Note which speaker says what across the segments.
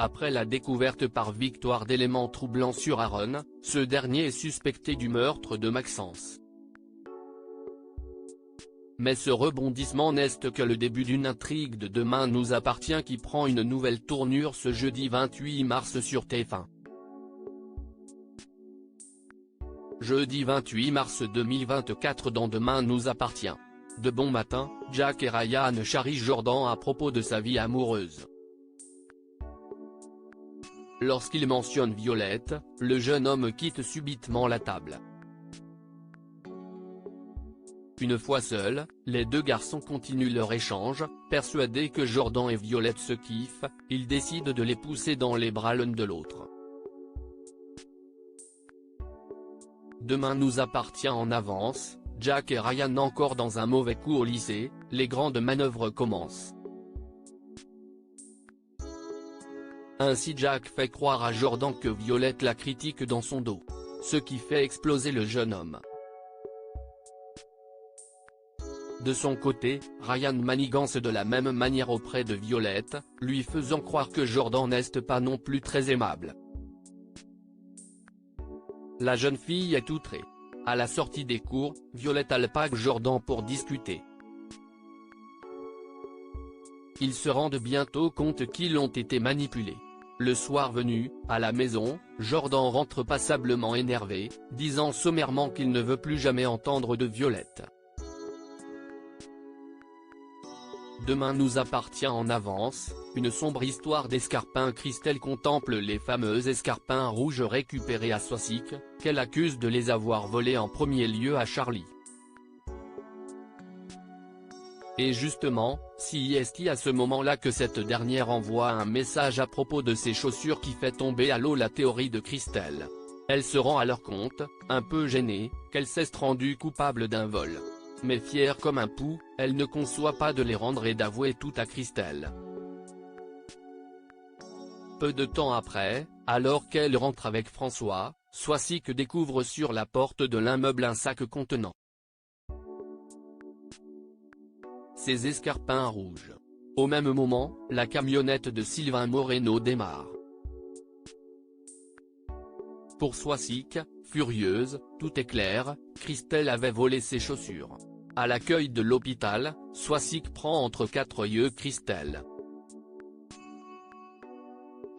Speaker 1: Après la découverte par Victoire d'éléments troublants sur Aaron, ce dernier est suspecté du meurtre de Maxence. Mais ce rebondissement n'est que le début d'une intrigue de Demain nous appartient qui prend une nouvelle tournure ce jeudi 28 mars sur TF1. Jeudi 28 mars 2024 dans Demain nous appartient. De bon matin, Jack et Ryan charrient Jordan à propos de sa vie amoureuse. Lorsqu'il mentionne Violette, le jeune homme quitte subitement la table. Une fois seuls, les deux garçons continuent leur échange, persuadés que Jordan et Violette se kiffent, ils décident de les pousser dans les bras l'un de l'autre. Demain nous appartient en avance, Jack et Ryan encore dans un mauvais coup au lycée, les grandes manœuvres commencent. Ainsi Jack fait croire à Jordan que Violette la critique dans son dos. Ce qui fait exploser le jeune homme. De son côté, Ryan manigance de la même manière auprès de Violette, lui faisant croire que Jordan n'est pas non plus très aimable. La jeune fille est outrée. À la sortie des cours, Violette alpague Jordan pour discuter. Ils se rendent bientôt compte qu'ils ont été manipulés. Le soir venu, à la maison, Jordan rentre passablement énervé, disant sommairement qu'il ne veut plus jamais entendre de Violette. Demain nous appartient en avance, une sombre histoire d'escarpins. Christelle contemple les fameux escarpins rouges récupérés à Soisic, qu'elle accuse de les avoir volés en premier lieu à Charlie. Et justement, c'est à ce moment-là que cette dernière envoie un message à propos de ses chaussures qui fait tomber à l'eau la théorie de Christelle. Elle se rend alors compte, un peu gênée, qu'elle s'est rendue coupable d'un vol. Mais fière comme un pou, elle ne conçoit pas de les rendre et d'avouer tout à Christelle. Peu de temps après, alors qu'elle rentre avec François, Soisic découvre sur la porte de l'immeuble un sac contenant ces escarpins rouges. Au même moment, la camionnette de Sylvain Moreno démarre. Pour Soisic, furieuse, tout est clair, Christelle avait volé ses chaussures. À l'accueil de l'hôpital, Soisic prend entre quatre yeux Christelle.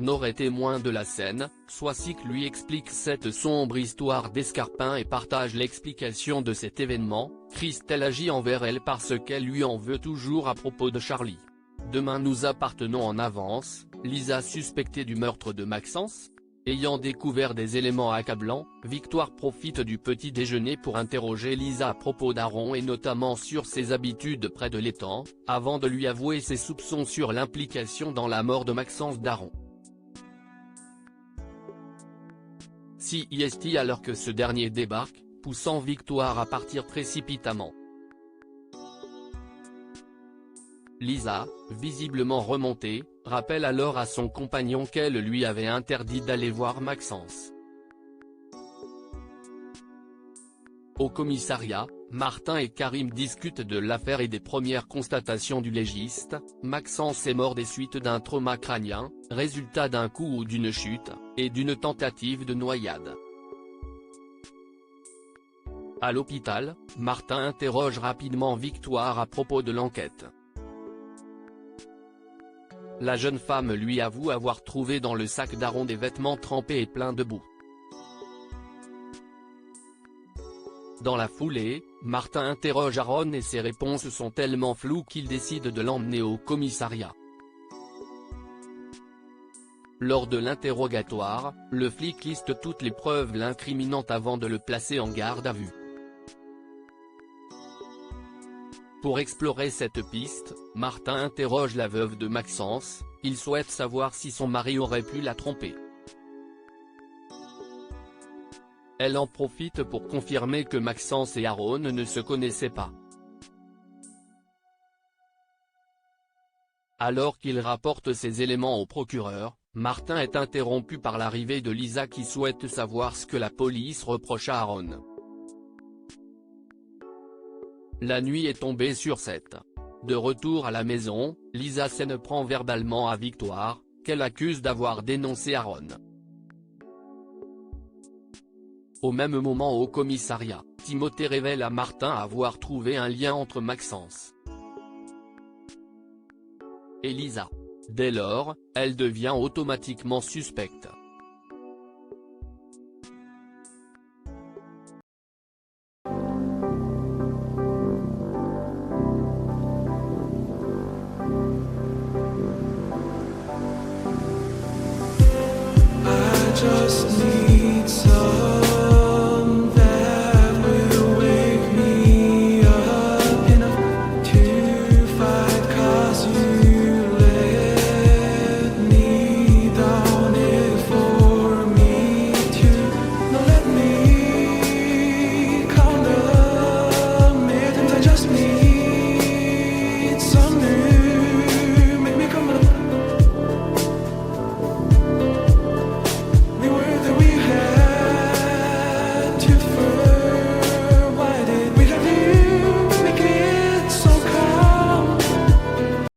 Speaker 1: Nord est témoin de la scène, Soisic lui explique cette sombre histoire d'escarpins et partage l'explication de cet événement. Christelle agit envers elle parce qu'elle lui en veut toujours à propos de Charlie. Demain nous appartenons en avance, Lisa suspectée du meurtre de Maxence. Ayant découvert des éléments accablants, Victoire profite du petit déjeuner pour interroger Lisa à propos d'Aaron et notamment sur ses habitudes près de l'étang, avant de lui avouer ses soupçons sur l'implication dans la mort de Maxence d'Aaron. C'est alors que ce dernier débarque, poussant Victoire à partir précipitamment. Lisa, visiblement remontée, rappelle alors à son compagnon qu'elle lui avait interdit d'aller voir Maxence. Au commissariat, Martin et Karim discutent de l'affaire et des premières constatations du légiste. Maxence est mort des suites d'un trauma crânien, résultat d'un coup ou d'une chute, et d'une tentative de noyade. À l'hôpital, Martin interroge rapidement Victoire à propos de l'enquête. La jeune femme lui avoue avoir trouvé dans le sac d'Aaron des vêtements trempés et pleins de boue. Dans la foulée, Martin interroge Aaron et ses réponses sont tellement floues qu'il décide de l'emmener au commissariat. Lors de l'interrogatoire, le flic liste toutes les preuves l'incriminant avant de le placer en garde à vue. Pour explorer cette piste, Martin interroge la veuve de Maxence, il souhaite savoir si son mari aurait pu la tromper. Elle en profite pour confirmer que Maxence et Aaron ne se connaissaient pas. Alors qu'il rapporte ces éléments au procureur, Martin est interrompu par l'arrivée de Lisa qui souhaite savoir ce que la police reproche à Aaron. La nuit est tombée sur 7. De retour à la maison, Lisa s'en prend verbalement à Victoire, qu'elle accuse d'avoir dénoncé Aaron. Au même moment au commissariat, Timothée révèle à Martin avoir trouvé un lien entre Maxence et Lisa. Dès lors, elle devient automatiquement suspecte.